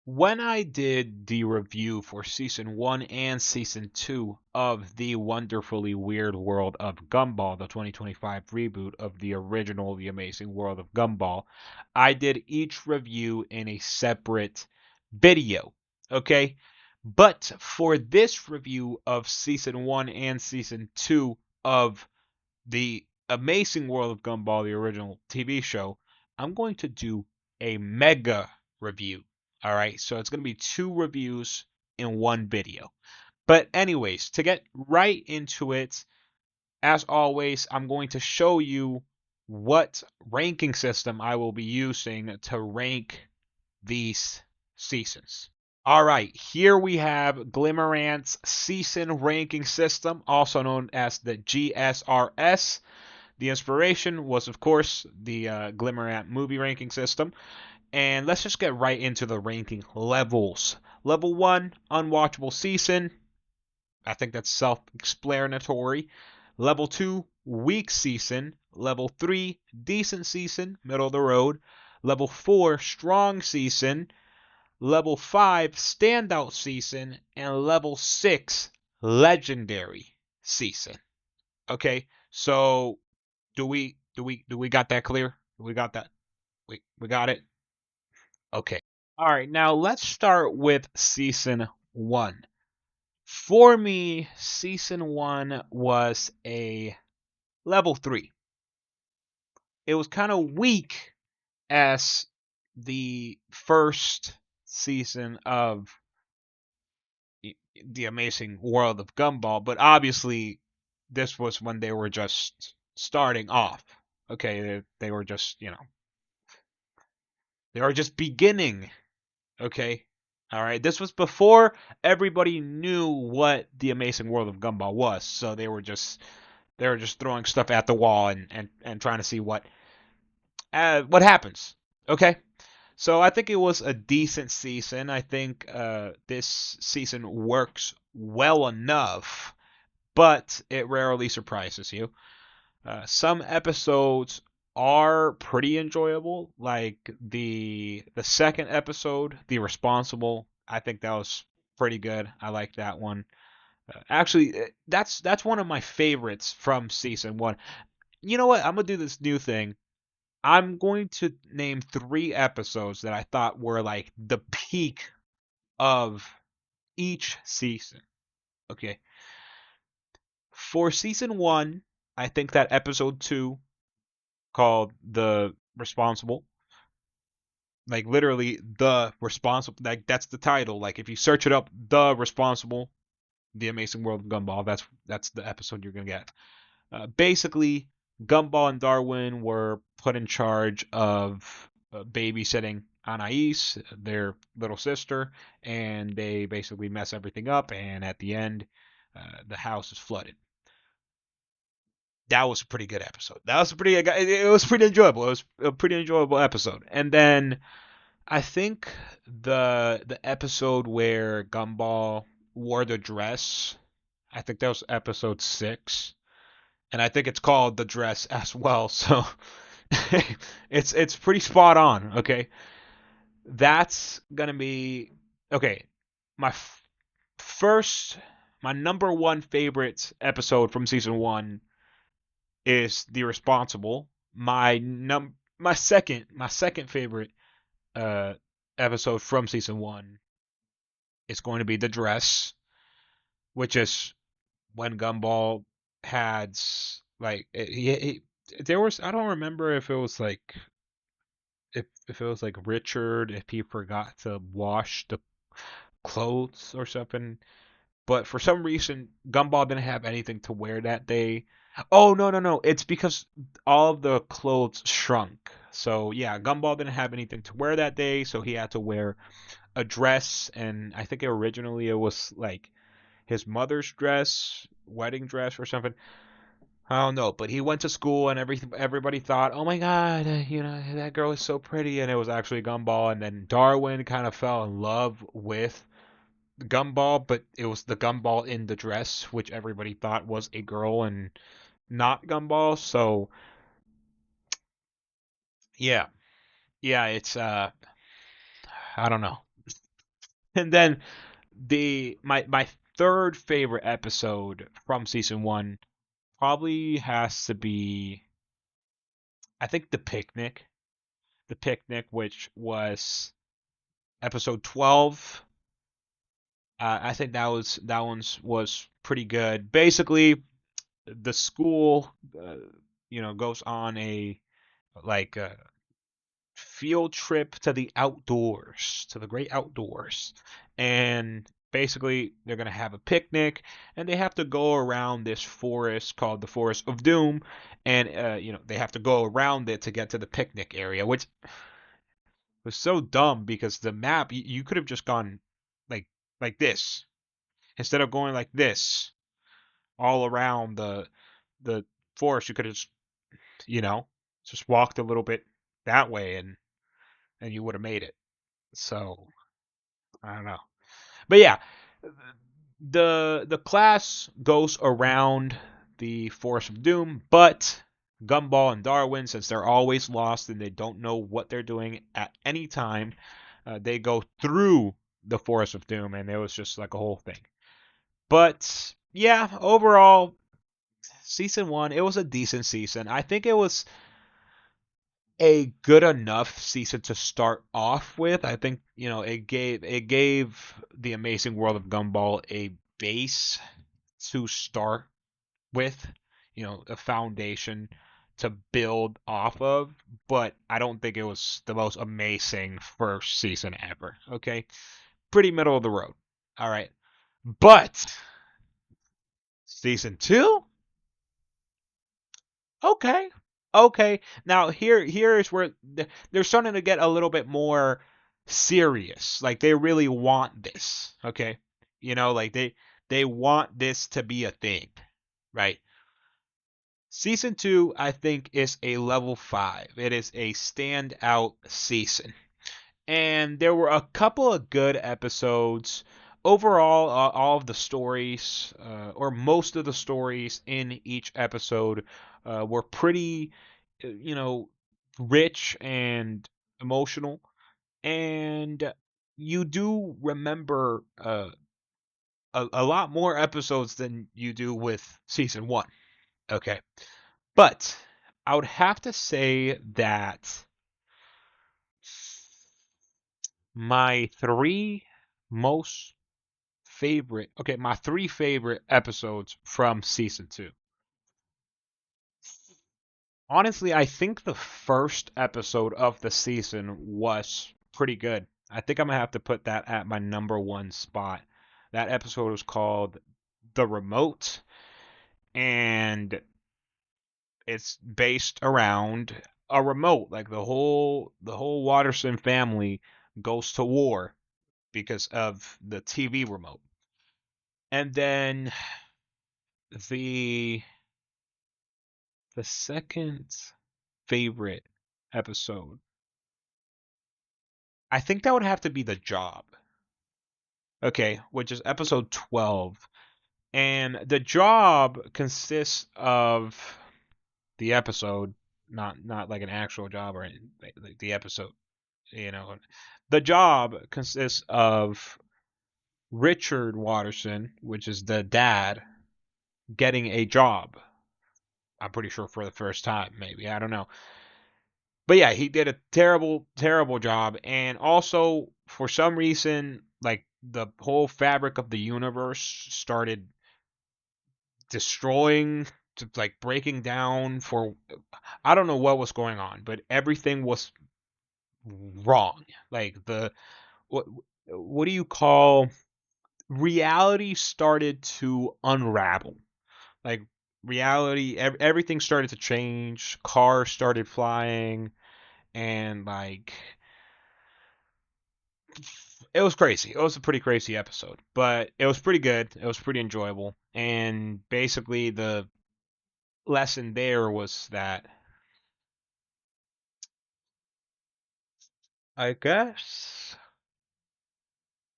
When I did the review for season 1 and season 2 of the wonderfully weird world of Gumball, the 2025 reboot of the original The Amazing World of Gumball, I did each review in a separate video. Okay? But for this review of season 1 and season 2 of the Amazing World of Gumball, the original TV show, I'm going to do a mega review. All right, so it's going to be two reviews in one video. But, anyways, to get right into it, as always, I'm going to show you what ranking system I will be using to rank these seasons. All right, here we have Glimmerant's season ranking system, also known as the GSRS. The inspiration was, of course, the Glimmerant movie ranking system. And let's just get right into the ranking levels. Level 1, unwatchable season. I think that's self explanatory. Level 2, weak season. Level 3, decent season, middle of the road. Level 4, strong season. Level 5, standout season. And level 6, legendary season. Okay, so do we got that clear? We got that. We got it. Okay. All right, now let's start with season 1. For me, season 1 was a level 3. It was kind of weak as the first season of The Amazing World of Gumball, but obviously this was when they were just starting off. Okay, they were just, they were just beginning. Okay. All right. This was before everybody knew what the Amazing World of Gumball was, so they were just throwing stuff at the wall and trying to see what happens. Okay. So I think it was a decent season. I think this season works well enough, but it rarely surprises you. Some episodes are pretty enjoyable, like the second episode, The Responsible. I think that was pretty good. I like that one. Actually, that's one of my favorites from season 1. You know what? I'm gonna do this new thing. I'm going to name 3 episodes that I thought were like the peak of each season. Okay. For season 1, I think that episode 2, called The Responsible, like literally The Responsible, like that's the title. Like if you search it up, The Responsible, The Amazing World of Gumball, that's the episode you're gonna get. Basically, Gumball and Darwin were put in charge of babysitting Anais, their little sister, and they basically mess everything up. And at the end, the house is flooded. That was a pretty good episode. That was a pretty. It was pretty enjoyable. It was a pretty enjoyable episode. And then I think the episode where Gumball wore the dress, I think that was episode 6, and I think it's called The Dress as well. So it's pretty spot on. Okay, that's gonna be okay. My first, my number one favorite episode from season 1 is The Responsible. My second favorite uh episode from season 1 is going to be The Dress, which is when Gumball had like there was, I don't remember if it was like if it was like Richard, if he forgot to wash the clothes or something, but for some reason Gumball didn't have anything to wear that day. Oh, no, no, no, it's because all of the clothes shrunk. So yeah, Gumball didn't have anything to wear that day, so he had to wear a dress. And I think originally it was like his mother's dress, wedding dress or something. I don't know, but he went to school and everybody thought, "Oh my God, that girl is so pretty," and it was actually Gumball. And then Darwin kind of fell in love with Gumball, but it was the Gumball in the dress, which everybody thought was a girl and not Gumball. So yeah, yeah, it's I don't know. And then my third favorite episode from season one probably has to be, I think, the picnic. The picnic, which was episode 12. I think that was pretty good. Basically, the school, goes on a like a field trip to the outdoors, to the great outdoors, and basically they're gonna have a picnic, and they have to go around this forest called the Forest of Doom, and they have to go around it to get to the picnic area, which was so dumb because the map you could have just gone like like this instead of going like this all around the forest. You could have you know just walked a little bit that way, and you would have made it. So I don't know, but yeah, the class goes around the Forest of Doom, but Gumball and Darwin, since they're always lost and they don't know what they're doing at any time, they go through the Forest of Doom, and it was just like a whole thing. But yeah, overall, season one, it was a decent season. I think it was a good enough season to start off with. I think it gave the Amazing World of Gumball a base to start with, a foundation to build off of. But I don't think it was the most amazing first season ever. Okay, pretty middle of the road. All right, but season two, okay. Okay. Now here is where they're starting to get a little bit more serious. Like they really want this. Okay. Like they want this to be a thing, right? Season 2 I think is a level 5. It is a standout season. And there were a couple of good episodes. Overall, all of the stories, or most of the stories in each episode, were pretty, you know, rich and emotional. And you do remember a lot more episodes than you do with season one. Okay. But I would have to say that my three most my three favorite episodes from season two. Honestly, I think the first episode of the season was pretty good. I think I'm gonna have to put that at my number one spot. That episode was called The Remote, and it's based around a remote. Like the whole Watterson family goes to war because of the TV remote. And then the the second favorite episode, I think that would have to be The Job. Okay, which is episode 12. And The Job consists of the episode, not like an actual job or anything, like the episode, you know. The Job consists of Richard Watterson, which is the dad, getting a job. I'm pretty sure for the first time, maybe. I don't know. But yeah, he did a terrible, terrible job. And also, for some reason, like the whole fabric of the universe started destroying, to like breaking down for, I don't know what was going on, but everything was wrong. Like what what do you call, reality started to unravel. Like reality, everything started to change. Cars started flying, and like it was crazy. It was a pretty crazy episode, but it was pretty good. It was pretty enjoyable. And basically, the lesson there was that, I guess,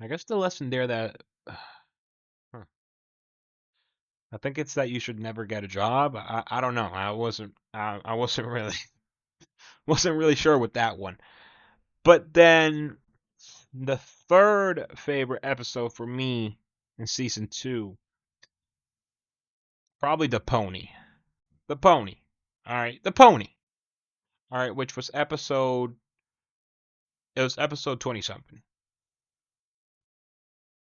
I guess the lesson there that, huh, I think it's that you should never get a job. I don't know. I wasn't really wasn't really sure with that one. But then the third favorite episode for me in season 2, probably the pony. The pony. All right, the pony. All right, which was episode. It was episode 20 something.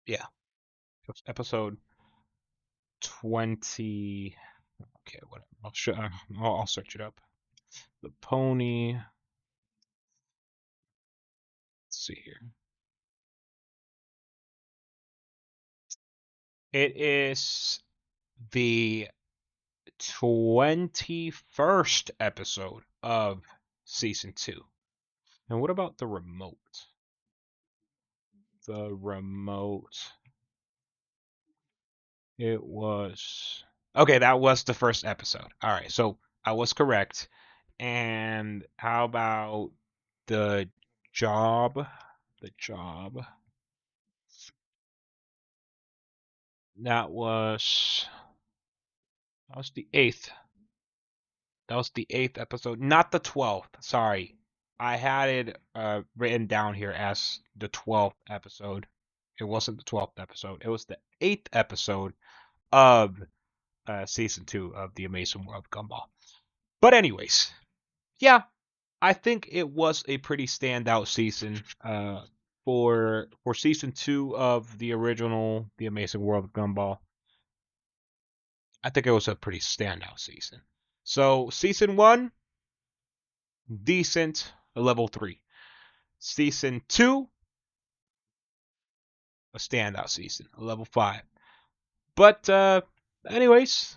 Yeah, it was episode 20. Okay, whatever. I'll search it up. The pony. Let's see here. It is the 21st episode of season 2. And what about the remote? The remote. It was. Okay, that was the first episode. All right, so I was correct. And how about the job? The job. That was. That was the eighth. That was the eighth episode, not the 12th. Sorry, I had it written down here as the 12th episode. It wasn't the 12th episode. It was the eighth episode of season 2 of the Amazing World of Gumball. But anyways, yeah, I think it was a pretty standout season for season 2 of the original The Amazing World of Gumball. I think it was a pretty standout season. So season 1, decent, a level 3. Season 2, a standout season, a level 5. But anyways,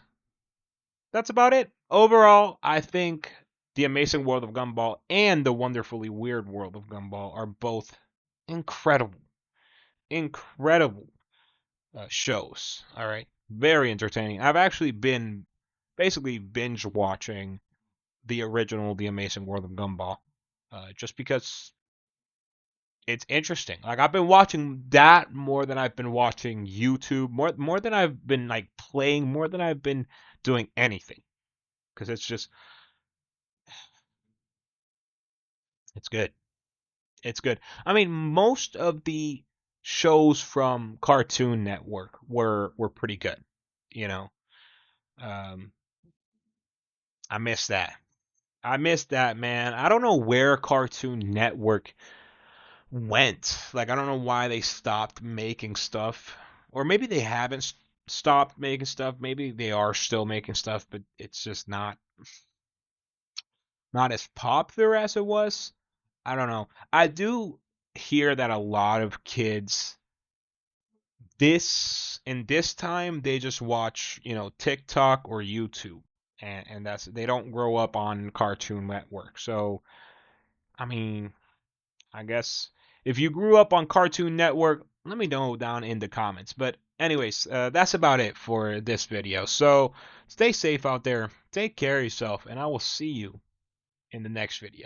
that's about it. Overall, I think The Amazing World of Gumball and The Wonderfully Weird World of Gumball are both incredible, incredible shows. All right, very entertaining. I've actually been basically binge watching the original The Amazing World of Gumball, just because it's interesting. Like I've been watching that more than I've been watching YouTube, more than I've been like playing, more than I've been doing anything. Because it's good. It's good. I mean, most of the shows from Cartoon Network were pretty good. You know, um, I miss that. I miss that, man. I don't know where Cartoon Network went. Like, I don't know why they stopped making stuff, or maybe they haven't stopped making stuff. Maybe they are still making stuff, but it's just not as popular as it was. I don't know. I do hear that a lot of kids this time they just watch, TikTok or YouTube, and that's they don't grow up on Cartoon Network. So, I mean, I guess if you grew up on Cartoon Network, let me know down in the comments. But anyways, that's about it for this video. So stay safe out there, take care of yourself, and I will see you in the next video.